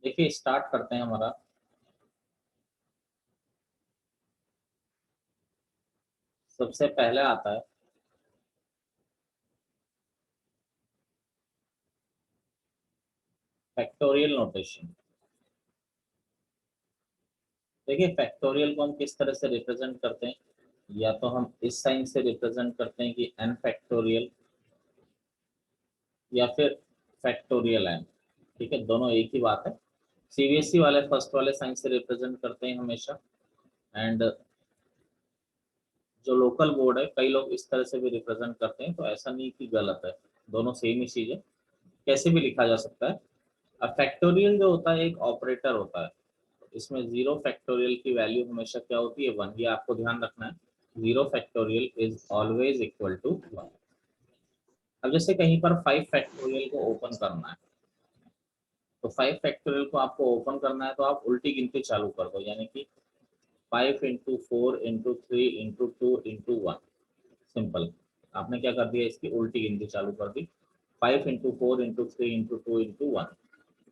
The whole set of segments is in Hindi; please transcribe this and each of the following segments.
देखिए स्टार्ट करते हैं हमारा। सबसे पहले आता है फैक्टोरियल नोटेशन। देखिए फैक्टोरियल को हम किस तरह से रिप्रेजेंट करते हैं, या तो हम इस साइन से रिप्रेजेंट करते हैं कि n फैक्टोरियल, या फिर फैक्टोरियल n। ठीक है, दोनों एक ही बात है। सीबीएसई वाले फर्स्ट वाले साइन से रिप्रेजेंट करते हैं हमेशा, एंड जो लोकल बोर्ड है कई लोग इस तरह से भी रिप्रेजेंट करते हैं, तो ऐसा नहीं कि गलत है, दोनों सेम ही चीज है, कैसे भी लिखा जा सकता है। अब फैक्टोरियल जो होता है एक ऑपरेटर होता है, इसमें जीरो फैक्टोरियल की वैल्यू हमेशा क्या होती है, वन। ये आपको ध्यान रखना है, zero factorial is always equal to one. अब जैसे कहीं पर फाइव फैक्टोरियल को ओपन करना है, तो फाइव फैक्टोरियल को आपको ओपन करना है तो आप उल्टी गिनती चालू कर दो, यानी कि 5 into 4 into 3 into 2 into 1। Simple, आपने क्या कर दिया, इसकी उल्टी गिनती चालू कर दी। 5 into 4 into 3 into 2 into 1।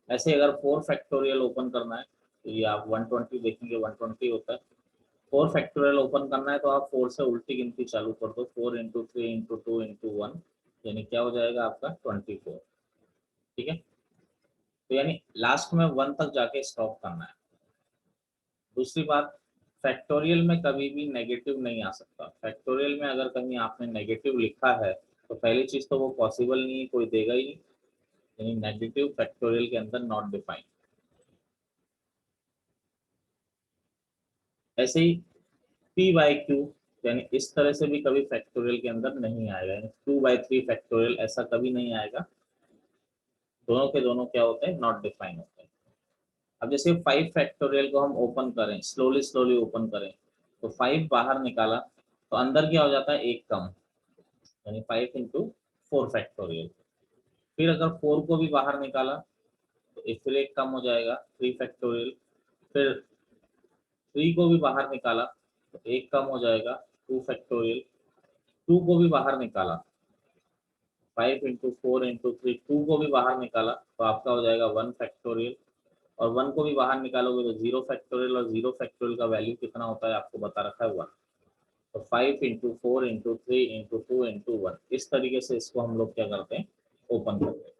ऐसे अगर फोर फैक्टोरियल ओपन करना है तो ये आप 120 देखेंगे, 120 होता है। फोर फैक्टोरियल ओपन करना है तो आप फोर से उल्टी गिनती चालू कर दो, 4 into 3 into 2 into 1, यानी क्या हो जाएगा आपका 24। ठीक है, तो यानी लास्ट में वन तक जाके स्टॉप करना है। दूसरी बात, फैक्टोरियल में कभी भी नेगेटिव नहीं आ सकता। फैक्टोरियल में अगर कहीं आपने नेगेटिव लिखा है तो पहली चीज तो वो पॉसिबल नहीं है, कोई देगा ही नहीं, यानी नेगेटिव फैक्टोरियल के अंदर नॉट डिफाइंड। ऐसे ही p/q, यानी इस तरह से भी कभी फैक्टोरियल के अंदर नहीं आएगा, यानी 2/3 फैक्टोरियल ऐसा कभी नहीं आएगा। दोनों के दोनों क्या होते हैं, नॉट डिफाइन होते हैं। अब जैसे 5 फैक्टोरियल को हम ओपन करें, स्लोली स्लोली ओपन करें, तो 5 बाहर निकाला तो अंदर क्या हो जाता है, एक कम, यानी 5 into 4 फैक्टोरियल। फिर अगर 4 को भी बाहर निकाला तो फिर एक कम हो जाएगा, 3 फैक्टोरियल। फिर 3 को भी बाहर निकाला तो एक कम हो जाएगा, 2 फैक्टोरियल। 2 को भी बाहर निकाला, 5 into 4 into 3, 2 को भी बाहर निकाला तो आपका हो जाएगा 1 फैक्टोरियल। और 1 को भी बाहर निकालोगे तो 0 फैक्टोरियल, और 0 फैक्टोरियल का वैल्यू कितना होता है आपको बता रखा है 1। तो 5 into 4 into 3 into 2 into 1, इस तरीके से इसको हम लोग क्या करते हैं, ओपन करते हैं।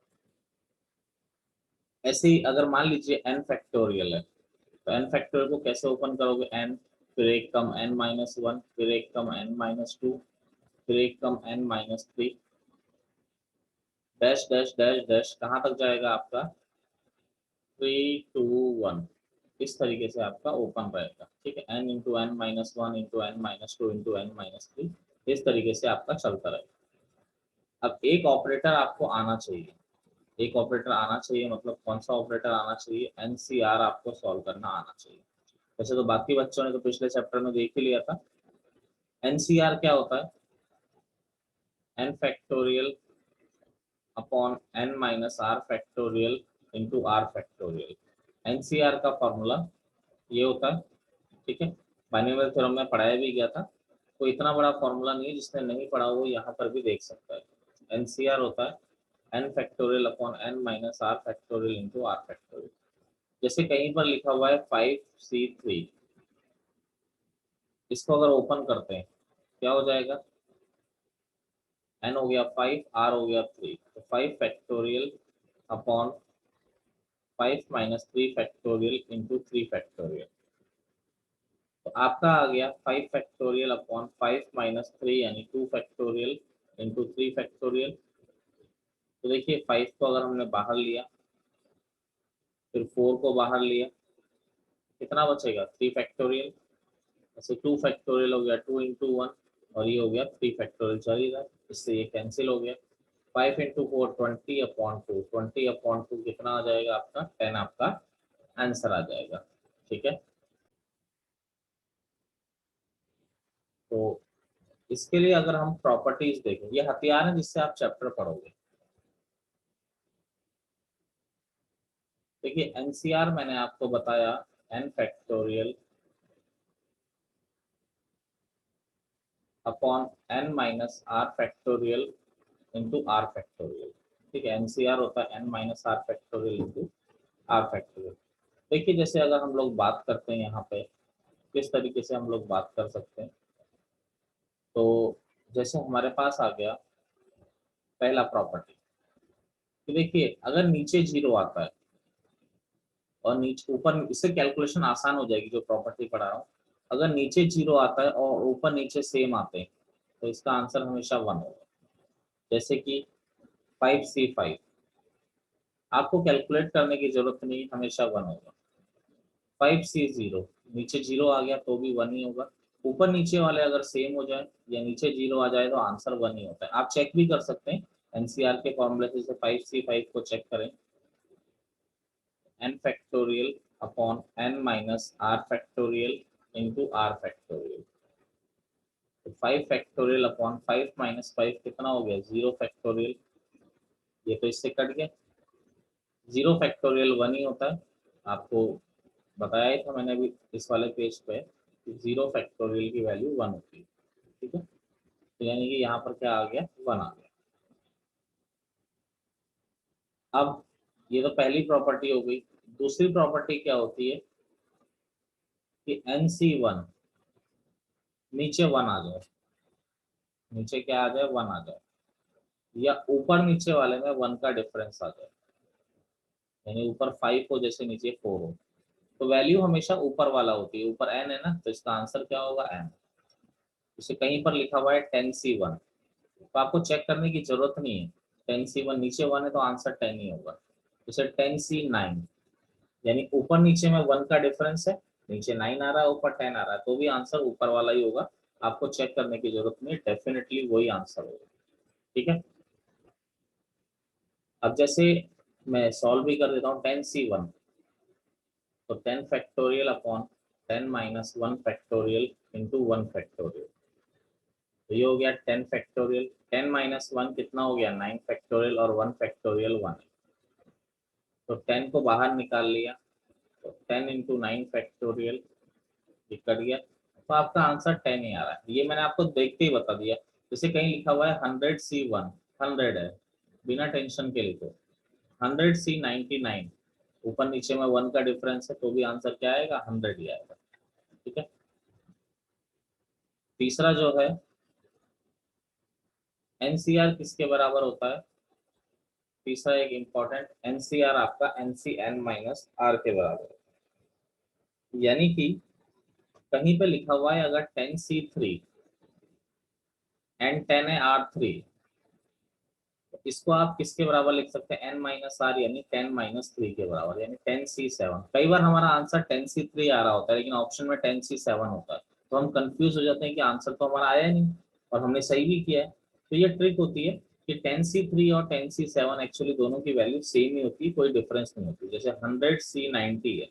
ऐसे ही अगर मान लीजिए n फैक्टोरियल है, तो n फैक्टोरियल को कैसे ओपन करोगे, n, फिर एक कम n-1, फिर एक कम n-2, फिर एक कम n-3, dash dash dash dash, कहाँ तक जाएगा आपका 3 2 1। इस तरीके से आपका ओपन रहेगा। ठीक है, n into n-1 into n-2 into n-3, इस तरीके से आपका चलता रहेगा। अब एक ऑपरेटर आपको आना चाहिए, एक ऑपरेटर आना चाहिए, मतलब कौन सा ऑपरेटर आना चाहिए, एनसीआर आपको सॉल्व करना आना चाहिए। वैसे तो बाकी बच्चों ने तो पिछले चैप्टर में देख ही लिया था। एनसीआर क्या होता है, n factorial upon n minus r factorial into r factorial. N C r का फॉर्मूला ये होता है। ठीक है, बाइनोमियल थ्योरम में पढ़ाया भी गया था, तो इतना बड़ा फॉर्मूला नहीं है, जिसने नहीं पढ़ा वो यहाँ पर भी देख सकता है। एनसीआर होता है n factorial upon n minus r factorial into r factorial. जैसे कहीं पर लिखा हुआ है 5c3, इसको अगर ओपन करते हैं क्या हो जाएगा, n हो गया 5, r हो गया 3, तो 5 factorial upon 5 - 3 factorial into 3 factorial. तो आपका आ गया 5 फैक्टोरियल अपॉन 5 - 3 यानी 2 फैक्टोरियल इंटू 3 फैक्टोरियल। तो देखिए 5 को अगर हमने बाहर लिया, फिर 4 को बाहर लिया, कितना बचेगा 3 फैक्टोरियल। ऐसे 2 फैक्टोरियल हो गया 2 into 1, और ये हो गया 3 फैक्टोरियल, चल ही रहा है, इससे ये कैंसिल हो गया। 5 into 4 20/2, 20/2 कितना आ जाएगा आपका 10, आपका आंसर आ जाएगा। ठीक है, तो इसके लिए अगर हम प्रॉपर्टीज देखें, ये हथियार है जिससे आप चैप्टर पढ़ोगे। देखिए एनसीआर मैंने आपको बताया n factorial upon n minus r factorial into r factorial. ठीक है, एनसीआर होता है n - r factorial into r factorial. देखिए जैसे अगर हम लोग बात करते हैं यहाँ पे किस तरीके से हम लोग बात कर सकते हैं, तो जैसे हमारे पास आ गया पहला प्रॉपर्टी कि देखिए अगर नीचे जीरो आता है और नीचे ऊपर, इससे कैलकुलेशन आसान हो जाएगी जो प्रॉपर्टी पढ़ा रहा हूँ। अगर नीचे जीरो आता है और ऊपर नीचे सेम आते हैं तो इसका आंसर हमेशा वन होगा। जैसे कि 5C5, आपको कैलकुलेट करने की जरूरत नहीं, हमेशा वन होगा। 5C0, नीचे जीरो आ गया तो भी वन ही होगा। ऊपर नीचे वाले अगर सेम हो जाए या नीचे जीरो आ जाए तो आंसर वन ही होता है। आप चेक भी कर सकते हैं एनसीआर के फॉर्मूले से। 5C5 को चेक करें, n factorial upon n minus r factorial into r factorial. तो 5 फैक्टोरियल अपॉन 5 माइनस 5 कितना हो गया, 0 फैक्टोरियल। ये तो इससे कट गया। 0 फैक्टोरियल वन ही होता है, आपको बताया ही था मैंने भी इस वाले पेज पे कि 0 फैक्टोरियल की वैल्यू वन होती है। ठीक है, तो यानी कि यहाँ पर क्या आ गया, वन आ गया। अब ये तो पहली प्रॉपर्टी हो गई। दूसरी प्रॉपर्टी क्या होती है कि NC1 नीचे वन आ जाए, नीचे क्या आ जाए, वन आ जाए, या ऊपर नीचे वाले में वन का डिफरेंस आ जाए, यानी ऊपर 5 हो जैसे नीचे 4 हो, तो वैल्यू हमेशा ऊपर वाला होती है। ऊपर n है ना, तो इसका आंसर क्या होगा, n। जैसे कहीं पर लिखा हुआ है 10C1, तो आपको चेक करने की जरूरत नहीं है। 10C1 नीचे वन है तो आंसर 10 ही होगा। जैसे 10C9, यानी ऊपर नीचे में वन का डिफरेंस है, नीचे 9 आ रहा है ऊपर 10 आ रहा है, तो भी आंसर ऊपर वाला ही होगा। आपको चेक करने की जरूरत नहीं, डेफिनेटली वही आंसर होगा। ठीक है, अब जैसे मैं सॉल्व भी कर देता हूँ 10C1, तो 10 factorial upon 10 minus 1 factorial into 1 factorial. तो ये हो गया 10 फैक्टोरियल, 10 माइनस 1 कितना हो गया, 9 फैक्टोरियल, और 1 फैक्टोरियल 1। तो 10 को बाहर निकाल लिया, तो 10 इंटू 9 फैक्टोरियल, ये कट गया, तो आपका आंसर 10 ही आ रहा है। ये मैंने आपको देखते ही बता दिया। जैसे कहीं लिखा हुआ है 100C1, 100 है, बिना टेंशन के लिखो। 100C99, ऊपर नीचे में वन का डिफरेंस है, तो भी आंसर क्या आएगा, 100 ही आएगा। ठीक है, तीसरा जो है एनसीआर किसके बराबर होता है, तीसरा एक इंपॉर्टेंट, एनसीआर आपका एनसीएन माइनस आर के बराबर है। यानी कि कहीं पे लिखा हुआ है अगर 10C3 एंड 10 है R3, इसको आप किसके बराबर लिख सकते हैं, n माइनस आर, यानी 10 माइनस 3 के बराबर, यानी 10C7। कई बार हमारा आंसर 10C3 आ रहा होता है लेकिन ऑप्शन में 10C7 होता है, तो हम कंफ्यूज हो जाते हैं कि आंसर तो हमारा आया नहीं और हमने सही भी किया है। तो ये ट्रिक होती है कि 10C3 और 10C7 एक्चुअली दोनों की वैल्यू सेम ही होती है, कोई डिफरेंस नहीं होती। जैसे 100C90 है,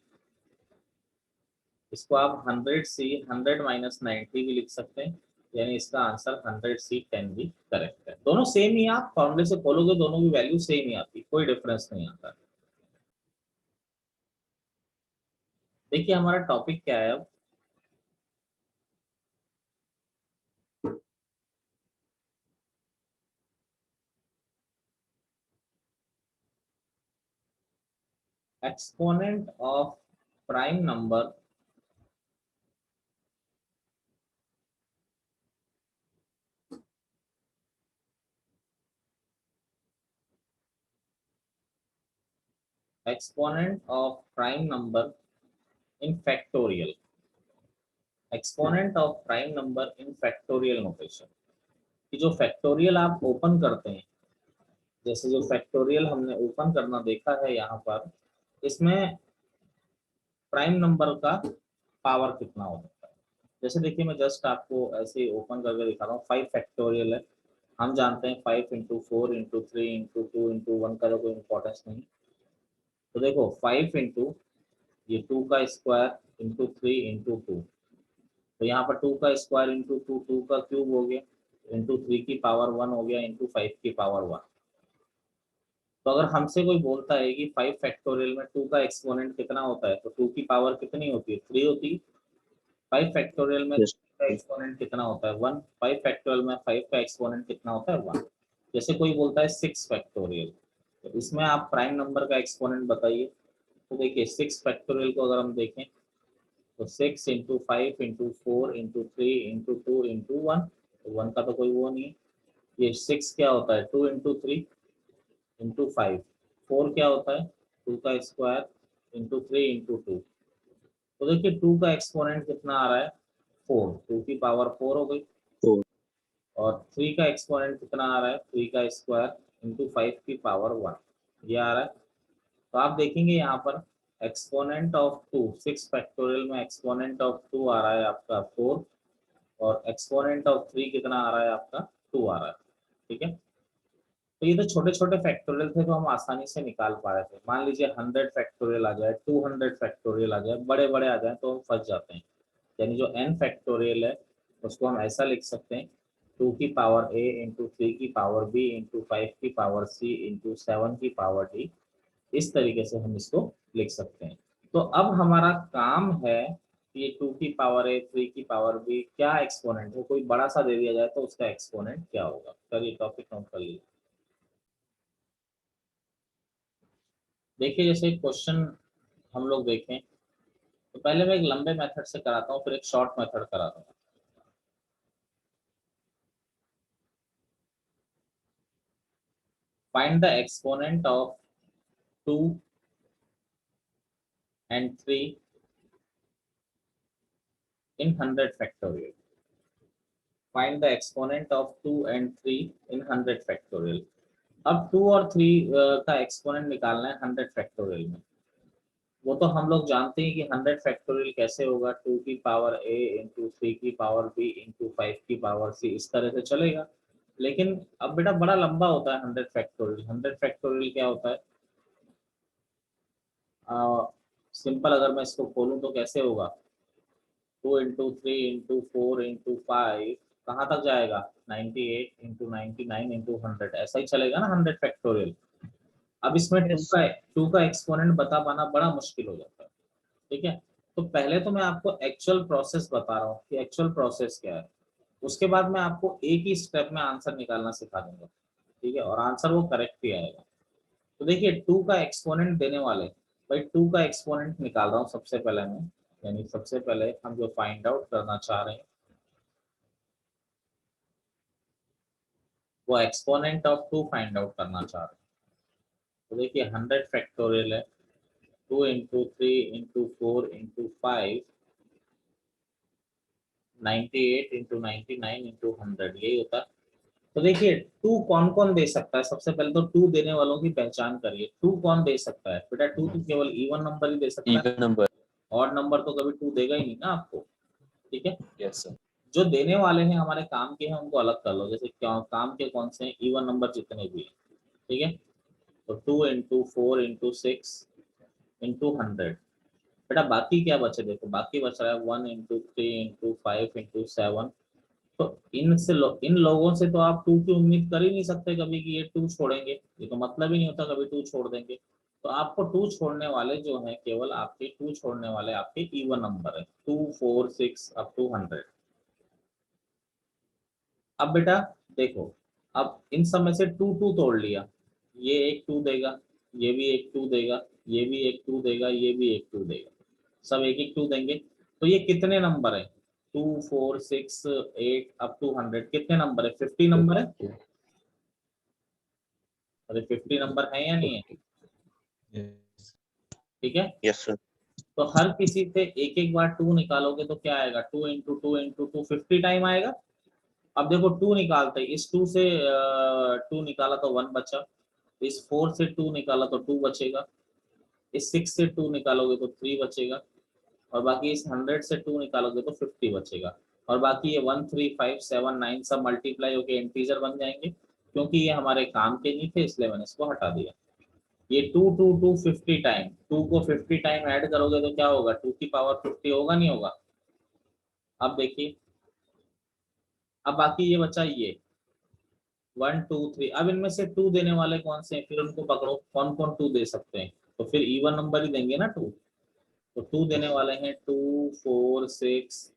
इसको आप 100C 100 माइनस 90 भी लिख सकते हैं, यानी इसका आंसर 100C10 भी करेक्ट है। दोनों सेम ही, आप फॉर्मूले से खोलोगे दोनों की वैल्यू सेम ही आती, कोई डिफरेंस नहीं आता। देखिए हमारा टॉपिक क्या है अब, exponent of prime number exponent of prime number in factorial, exponent of prime number in factorial notation. कि जो फैक्टोरियल आप ओपन करते हैं, जैसे जो फैक्टोरियल हमने ओपन करना देखा है यहाँ पर, इसमें प्राइम नंबर का पावर कितना हो सकता है। जैसे देखिए मैं जस्ट आपको ऐसे ही ओपन करके दिखा रहा हूँ। 5 फैक्टोरियल है, हम जानते हैं 5 इंटू 4 इंटू 3 इंटू 2 इंटू 1 का तो कोई इंपॉर्टेंस नहीं। तो देखो 5 इंटू ये 2 का स्क्वायर इंटू 3 इंटू 2, तो यहाँ पर 2 का स्क्वायर इंटू 2, 2 का क्यूब हो गया, इंटू 3 की पावर 1 हो गया, इंटू 5 की पावर 1। तो अगर हमसे कोई बोलता है कि 5 फैक्टोरियल में 2 का एक्सपोनेंट कितना होता है, तो 2 की पावर कितनी होती है, 3 होती है। 5 फैक्टोरियल में 3 यस। का एक्सपोनेंट कितना होता है, 1। 5 फैक्टोरियल में 5 का एक्सपोनेंट कितना होता है, 1। जैसे कोई बोलता है 6 फैक्टोरियल, तो इसमें आप प्राइम नंबर का एक्सपोनेंट बताइए। तो देखिए 6 फैक्टोरियल को अगर हम देखें तो 6 into 5 into 4 into 3 into 2 into 1, तो 1 का तो कोई वो नहीं है। ये 6 क्या होता है 2 इंटू 3 इंटू 5, 4 क्या होता है 2 का स्क्वायर इंटू 3 इंटू 2। तो देखिए 2 का एक्सपोनेंट कितना आ रहा है 4, 2 की पावर 4 हो गई। 4 और 3 का एक्सपोनेंट कितना आ रहा है 3 का स्क्वायर इंटू 5 की पावर 1, ये आ रहा है। तो आप देखेंगे यहाँ पर एक्सपोनेंट ऑफ 2, 6 फैक्टोरियल में एक्सपोनेंट ऑफ 2 आ रहा है आपका 4, और एक्सपोनेंट ऑफ 3 कितना आ रहा है आपका 2 आ रहा है। ठीक है, तो ये तो छोटे छोटे फैक्टोरियल थे तो हम आसानी से निकाल पा रहे थे। मान लीजिए 100 फैक्टोरियल आ जाए, 200 फैक्टोरियल आ जाए, बड़े बड़े आ जाए तो हम फंस जाते हैं। यानी जो n फैक्टोरियल है उसको हम ऐसा लिख सकते हैं 2 की पावर a इंटू 3 की पावर b इंटू 5 की पावर c इंटू 7 की पावर d। इस तरीके से हम इसको लिख सकते हैं। तो अब हमारा काम है कि ये 2 की पावर a 3 की पावर b क्या एक्सपोनेंट है, कोई बड़ा सा दे दिया जाए तो उसका एक्सपोनेंट क्या होगा। चलिए टॉपिक नोट कर लीजिए। देखिए जैसे क्वेश्चन हम लोग देखें तो पहले मैं एक लंबे मेथड से कराता हूँ फिर एक शॉर्ट मेथड कराता हूँ। Find the exponent of 2 and 3 in 100 factorial. Find the exponent of 2 and 3 in 100 factorial. अब 2 और 3 का एक्सपोनेंट निकालना है 100 फैक्टोरियल में। वो तो हम लोग जानते हैं कि 100 फैक्टोरियल कैसे होगा, 2 की पावर a इंटू 3 की पावर b इंटू 5 की पावर c, इस तरह से चलेगा। लेकिन अब बेटा बड़ा लंबा होता है 100 फैक्टोरियल। 100 फैक्टोरियल क्या होता है, सिंपल अगर मैं इसको खोलूं तो कैसे होगा 2 इंटू 3 इंटू 4 इंटू 5 कहाँ तक जाएगा 98 इंटू 99 इंटू 100, ऐसा ही चलेगा ना 100 फैक्टोरियल। अब इसमें Yes. 2 का एक्सपोनेंट बता पाना बड़ा मुश्किल हो जाता है। ठीक है, तो पहले तो मैं आपको एक्चुअल प्रोसेस बता रहा हूँ कि एक्चुअल प्रोसेस क्या है, उसके बाद मैं आपको एक ही स्टेप में आंसर निकालना सिखा दूंगा। ठीक है, और आंसर वो करेक्ट ही आएगा। तो देखिए 2 का एक्सपोनेंट देने वाले, भाई 2 का एक्सपोनेंट निकाल रहा हूँ सबसे पहले मैं, यानी सबसे पहले हम जो फाइंड आउट करना चाह रहे हैं वो एक्सपोनेंट ऑफ 2 फाइंड आउट करना चाह रहे हैं। तो देखिए 100 फैक्टोरियल है 2 into 3 into 4 into 5 98 into 99 into 100, यही होता है। तो देखिए 2 कौन कौन दे सकता है, सबसे पहले तो 2 देने वालों की पहचान करिए। 2 कौन दे सकता है बेटा, 2 तो केवल इवन नंबर ही दे सकता है, Even number. ऑड नंबर तो कभी 2 देगा ही नहीं ना आपको। ठीक है, Yes, sir. जो देने वाले हैं हमारे काम के हैं उनको अलग कर लो, जैसे क्या काम के कौन से हैं, इवन नंबर जितने भी हैं। ठीक है, तो 2 इंटू 4 इंटू 6 इंटू 100। बेटा बाकी क्या बचे, देखो बाकी बच रहा है 1 इंटू 3 इंटू 5 इंटू 7। तो इन लोगों से तो आप 2 की उम्मीद कर ही नहीं सकते कभी कि ये 2 छोड़ेंगे, ये तो मतलब ही नहीं होता कभी 2 छोड़ देंगे। तो आपको 2 छोड़ने वाले जो हैं केवल आपके 2 छोड़ने वाले आपके इवन नंबर है 2 4 6 अप टू 100। अब बेटा देखो, अब इन सब में से 2 2 तोड़ लिया, ये एक 2 देगा, ये भी एक 2 देगा, ये भी एक 2 देगा, ये भी एक 2 देगा, सब एक एक 2 देंगे। तो ये कितने नंबर है 2 4 6 8 अप टू 100, कितने नंबर है 50 नंबर है। अरे 50 नंबर है या नहीं है। Yes. ठीक है, Yes, sir. तो हर किसी से एक एक बार 2 निकालोगे तो क्या आएगा 2 इंटू 2 इंटू 2 50 टाइम आएगा। अब देखो 2 निकालते हैं, इस 2 से 2 निकाला तो 1 बचा, इस 4 से 2 निकाला तो 2 बचेगा, इस 6 से 2 निकालोगे तो 3 बचेगा, और बाकी इस 100 से 2 निकालोगे तो 50 बचेगा। और बाकी ये 1 3 5 7 9 सब मल्टीप्लाई होकर इंटीजर बन जाएंगे। क्योंकि ये हमारे काम के नहीं थे इसलिए मैंने इसको हटा दिया। ये 2 2 2 50 टाइम, 2 को 50 टाइम ऐड करोगे तो क्या होगा 2 की पावर 50 होगा नहीं होगा। अब देखिए, अब बाकी ये बचा ये 1 2 3। अब इनमें से 2 देने वाले कौन से हैं, फिर उनको पकड़ो कौन कौन 2 दे सकते हैं, तो फिर इवन नंबर ही देंगे ना 2। तो 2 देने वाले हैं 2 4 6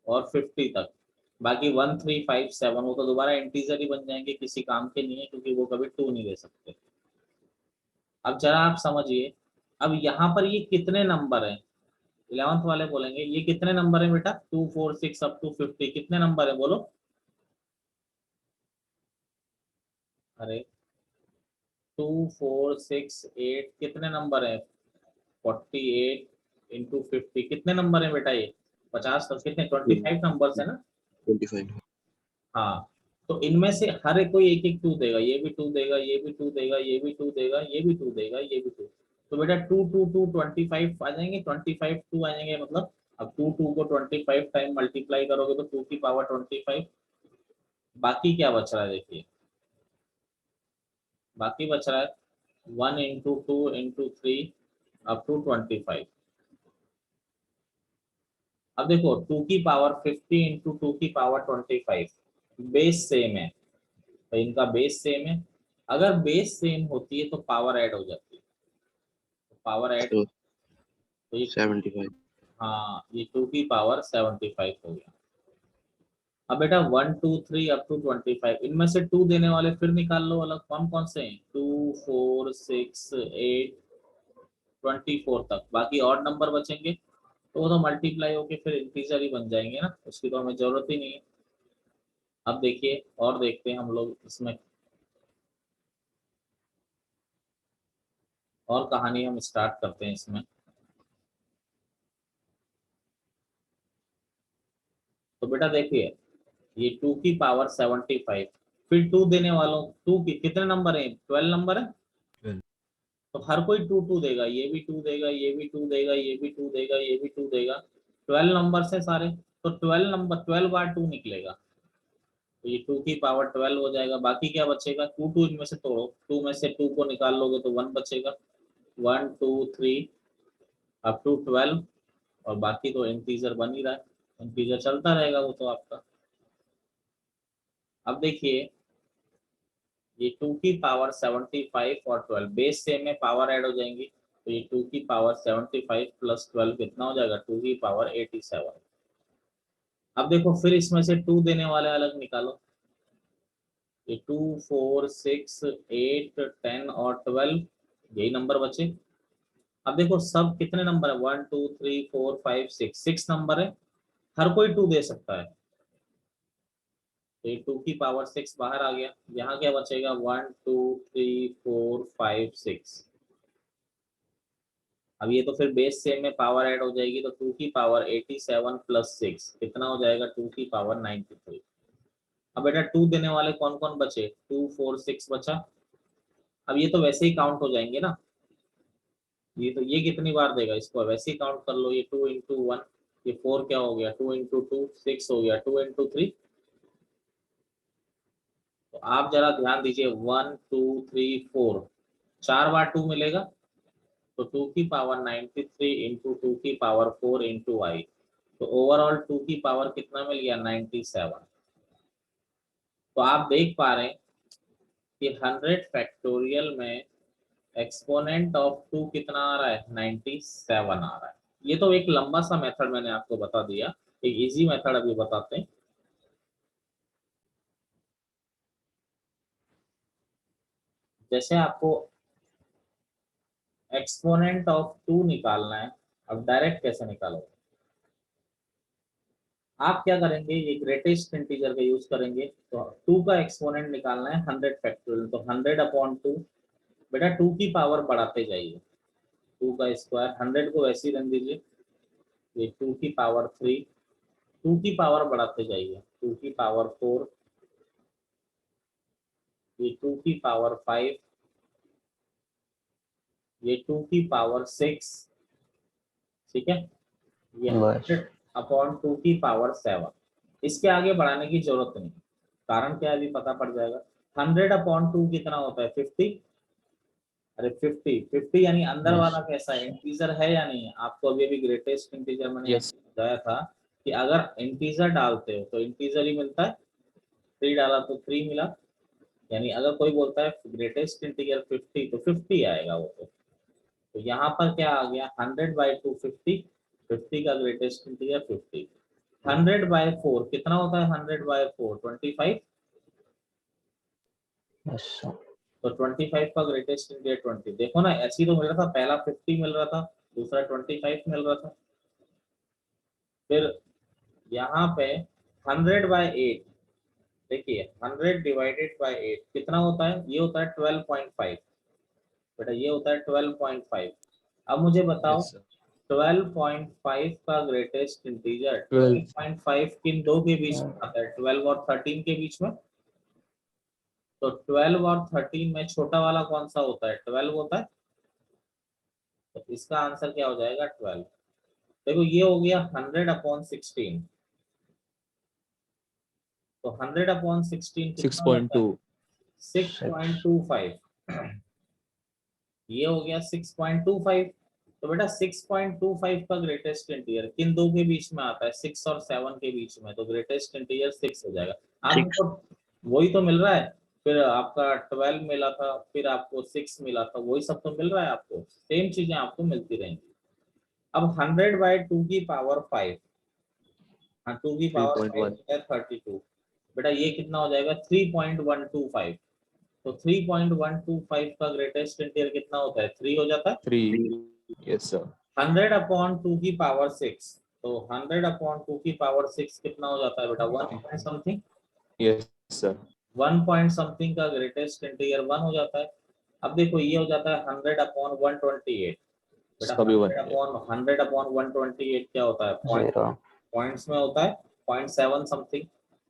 और 50 तक। बाकी 1 3 5 7 वो तो दोबारा इंटीजर ही बन जाएंगे, किसी काम के नहीं है क्योंकि वो कभी 2 नहीं दे सकते। अब जरा आप समझिए अब यहाँ पर ये कितने नंबर है, 11th वाले बोलेंगे ये कितने नंबर है बेटा, 2 4 6 अप टू 50 कितने नंबर है बोलो। अरे 2 4 6 8 कितने नंबर है, 48 इंटू 50 कितने नंबर है बेटा ये, 50 तो कितने 25 नंबर है ना। 25। हाँ, तो इनमें से हर एक कोई एक एक टू देगा, ये भी टू देगा, ये भी टू देगा, ये भी टू देगा, ये भी टू देगा, ये भी टू। तो बेटा टू टू टू 25 आ जाएंगे, 25 टू आ जाएंगे, मतलब अब टू टू को 25 टाइम मल्टीप्लाई करोगे तो 2 की पावर 25। बाकी क्या बच रहा है देखिए, बाकी बच रहा है 1 इंटू 2 इंटू 3 अप टू 25। अब देखो 2 की पावर 50 इंटू 2 की पावर 25, बेस सेम है, तो इनका बेस सेम है। अगर बेस सेम होती है तो पावर ऐड हो जाती है, तो पावर ऐड, तो तो ये 75। हाँ ये 2 की पावर 75 हो गया। अब बेटा 1 2 3 अप टू 25, इनमें से 2 देने वाले फिर निकाल लो अलग, कौन कौन से हैं, 2 4 6 8 24 तक, बाकी और नंबर बचेंगे तो वो तो मल्टीप्लाई होके फिर इंटीजर ही बन जाएंगे ना, उसकी तो हमें जरूरत ही नहीं है। अब देखिए और देखते हैं हम लोग इसमें, और कहानी हम स्टार्ट करते हैं इसमें। तो बेटा देखिए ये 2 की पावर 75, फिर 2 देने वालों 2 की कितने नंबर है, 12 नंबर है, 12। तो हर कोई 2 2 देगा, ये भी 2 देगा, ये भी 2 देगा, ये भी 2 देगा, ये भी 2 देगा, 12 नंबर से सारे, तो 12 नंबर 12 बार 2 निकलेगा, तो ये 2 की पावर 12 हो जाएगा। बाकी क्या बचेगा, 2 2 इनमें से तोड़ो, 2 में से 2 को निकाल लोगे तो 1 बचेगा, 1 2 3 अप टू 12, और बाकी तो इंटीजर बन ही रहा है, इंटीजर चलता रहेगा वो तो आपका। अब देखिए ये 2 की पावर 75 और 12 बेस सेम में पावर ऐड हो जाएंगी, तो ये 2 की पावर 75 प्लस 12 कितना हो जाएगा, 2 की पावर 87। अब देखो फिर इसमें से 2 देने वाले अलग निकालो, ये 2 4 6 8 10 और 12 यही नंबर बचे। अब देखो सब कितने नंबर है, 1 2 3 4 5 6 6 नंबर है, हर कोई 2 दे सकता है, तो ये 2 की पावर 6 बाहर आ गया, यहाँ क्या बचेगा 1 2 3 4 5 6। अब ये तो फिर बेस सेम में पावर ऐड हो जाएगी, तो 2 की पावर 87 प्लस 6 कितना हो जाएगा, 2 की पावर 93। अब बेटा 2 देने वाले कौन कौन बचे, 2 4 6 बचा। अब ये तो वैसे ही काउंट हो जाएंगे ना, ये तो ये कितनी बार देगा, इसको वैसे ही काउंट कर लो, ये 2 इंटू 1, ये 4 क्या हो गया, 2 इंटू 2 6 हो गया, 2 इंटू 3। तो आप जरा ध्यान दीजिए, 1 2 3 4 4 बार 2 मिलेगा, तो 2 की पावर 93 इंटू 2 की पावर 4 इंटू आई, तो ओवरऑल 2 की पावर कितना मिल गया, 97। तो आप देख पा रहे हैं कि 100 फैक्टोरियल में एक्सपोनेंट ऑफ 2 कितना आ रहा है, 97 आ रहा है। ये तो एक लंबा सा मेथड मैंने आपको बता दिया, एक इजी मेथड अभी बताते हैं। जैसे आपको एक्सपोनेंट ऑफ 2 निकालना है, अब डायरेक्ट कैसे निकालोगे, आप क्या करेंगे, ये ग्रेटेस्ट इंटीजर का यूज करेंगे, तो 2 का एक्सपोनेंट निकालना है 100 फैक्टोरियल, तो 100 अपॉन 2, बेटा 2 की पावर बढ़ाते जाइए, 2 का स्क्वायर 100 को वैसे ही रख दीजिए, ये 2 की पावर 3, 2 की पावर बढ़ाते जाइए, 2 की पावर 4, ये 2 की पावर 5, ये 2 की पावर 6, ठीक है, ये बस 100 अपॉन 2 की पावर 7। इसके आगे बढ़ाने की जरूरत नहीं, कारण क्या है अभी पता पड़ जाएगा। 100 अपॉन 2 कितना होता है, 50। अरे 50 यानी अंदर यस वाला कैसा है, इंटीजर है या नहीं है, आपको अभी अभी ग्रेटेस्ट इंटीजर मैंने यस बताया था कि अगर इंटीजर डालते हो तो इंटीजर ही मिलता है, 3 डाला तो 3 मिला, यानी अगर कोई बोलता है ग्रेटेस्ट इंटीजर 50 तो 50 आएगा वो तो यहाँ पर क्या आ गया, 100 बाई 2 50, 50 का ग्रेटेस्ट इंटीजर 50, 100 बाय 4 कितना होता है, 100 बाय 4 25, यस तो 25 का ग्रेटेस्ट इंटीरियर 20, देखो ना ऐसे ही तो मिल रहा था, पहला 50 मिल रहा था, दूसरा 25 मिल रहा था। फिर यहाँ पे 100/8, देखिए 100 डिवाइडेड बाय 8 कितना होता है, ये होता है 12.5 बेटा, ये होता है 12.5। अब मुझे बताओ Yes, sir. 12.5 का ग्रेटेस्ट इंटीजर 12. 12.5 किन दो के बीच में आता है, 12 और 13 के बीच में। तो 12 और 13 में छोटा वाला कौन सा होता है, 12 होता है। तो इसका आंसर क्या हो जाएगा, 12। देखो ये हो गया 100/16, तो 100/16 कितना हो जाता है, 6.2. 6.25। ये हो गया 6.25। तो बेटा 6.25 का ग्रेटेस्ट इंटीजर किन दो के बीच में आता है, 6 और 7 के बीच में, तो ग्रेटेस्ट इंटीजर 6 हो जाएगा। आपको वही तो मिल रहा है, फिर आपका 12 मिला था, फिर आपको 6 मिला था, वही सब तो मिल रहा है आपको, सेम चीजें आपको मिलती रहेंगी। अब 100/2 की पावर 5, हाँ 2 की पावर 5 3.1. है 32, बेटा ये कितना हो जाएगा 3.125। तो 3.125 का ग्रेटेस्ट इंटीजर कितना होता है, 3 हो जाता है। 3. Yes, sir. 100/2 की पावर 6, तो 100/2 की पावर 6 कितना हो जाता है बेटा, 1 point something. Yes, sir. 1 point something का ग्रेटेस्ट इंटीजर 1 हो जाता है। अब देखो ये हो जाता है 100/128, बेटा इसका भी 1. 100/128 क्या होता है, जीरो। पॉइंट्स में होता है 0.7 समथिंग।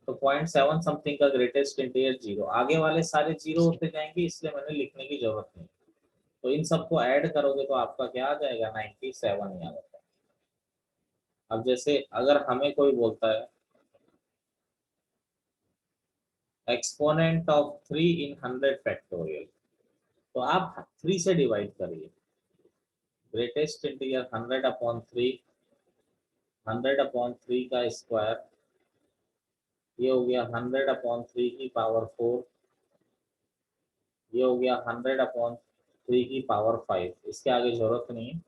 तो 0.7 समथिंग का ग्रेटेस्ट इंटीजर 0, आगे वाले सारे 0 होते जाएंगे, इसलिए मैंने लिखने की जरूरत नहीं। तो इन सबको ऐड करोगे तो आपका क्या आ जाएगा, 97 ही आ जाता है। अब जैसे अगर हमें कोई बोलता है एक्सपोनेंट ऑफ 3 इन 100 फैक्टोरियल, तो आप 3 से डिवाइड करिए, ग्रेटेस्ट इंटीजर 100/3, 100/3 का स्क्वायर, ये हो गया 100/3 की पावर 4, ये हो गया 100/3 की पावर 5, इसके आगे जरूरत नहीं है।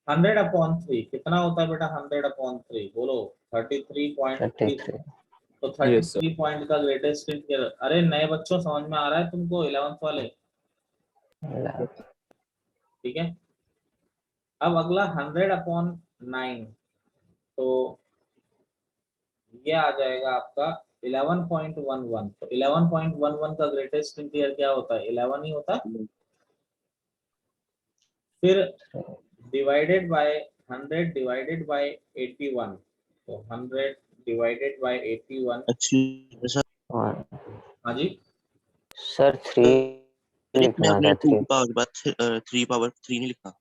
100/3 कितना होता है बेटा, 100/3 बोलो, 33.3। 33। तो Yes, sir. 33 पॉइंट का ग्रेटेस्ट इंटीजर, अरे नए बच्चों समझ में आ रहा है तुमको, 11th वाले, ठीक है। अब अगला 100/9, तो ये आ जाएगा आपका 11.11। तो 11.11 का ग्रेटेस्ट इंटीजर क्या होता है, 11 ही होता है। फिर डिवाइडेड बाय 100 डिवाइडेड बाय 81, तो 100 डिवाइडेड बाय 81। एक्चुअली सर हाँ जी, सर 3 मैं लिखना अपने था, 2 3। की पावर के बाद 3 नहीं लिखा।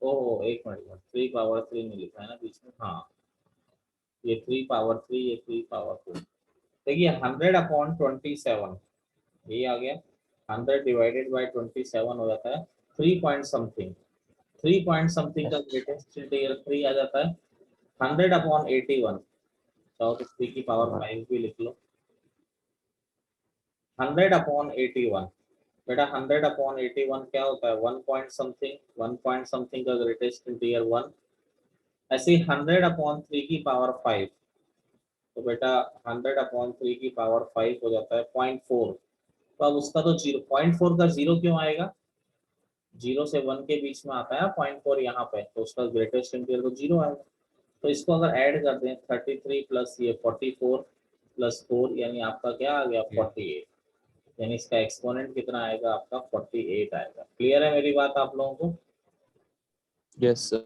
ओ एक मिनट, 3/3 नहीं लिखा है ना बीच में, हाँ ये 3/3, ये 3/4। देखिए 100/27, ये आ गया 100 डिवाइडेड बाय 27 हो जाता है 3 पॉइंट समथिंग। 3 पॉइंट समथिंग का ग्रेटेस्ट इंटीजर 3 आ जाता है। 100/81, चाहो तो 3 की पावर 5 भी लिख लो। 100/81, बेटा 100/81 क्या होता है, 1 पॉइंट समथिंग, 1 पॉइंट समथिंग का ग्रेटेस्ट इंटीजर 1। ऐसे ही 100/3 की पावर 5, तो बेटा 100/3 की पावर 5 हो जाता है 0.4। तो अब उसका तो 0.4 का 0 क्यों आएगा, 0 से 1 के बीच में आता है 0.4 यहाँ पे, तो उसका ग्रेटेस्ट इंटीजर तो 0 आएगा। तो इसको अगर ऐड कर दें 33 प्लस ये 44 प्लस 4, यानी आपका क्या आ गया, 48। यानी इसका एक्सपोनेंट कितना आएगा आपका, 48 आएगा। क्लियर है मेरी बात आप लोगों को। Yes, sir.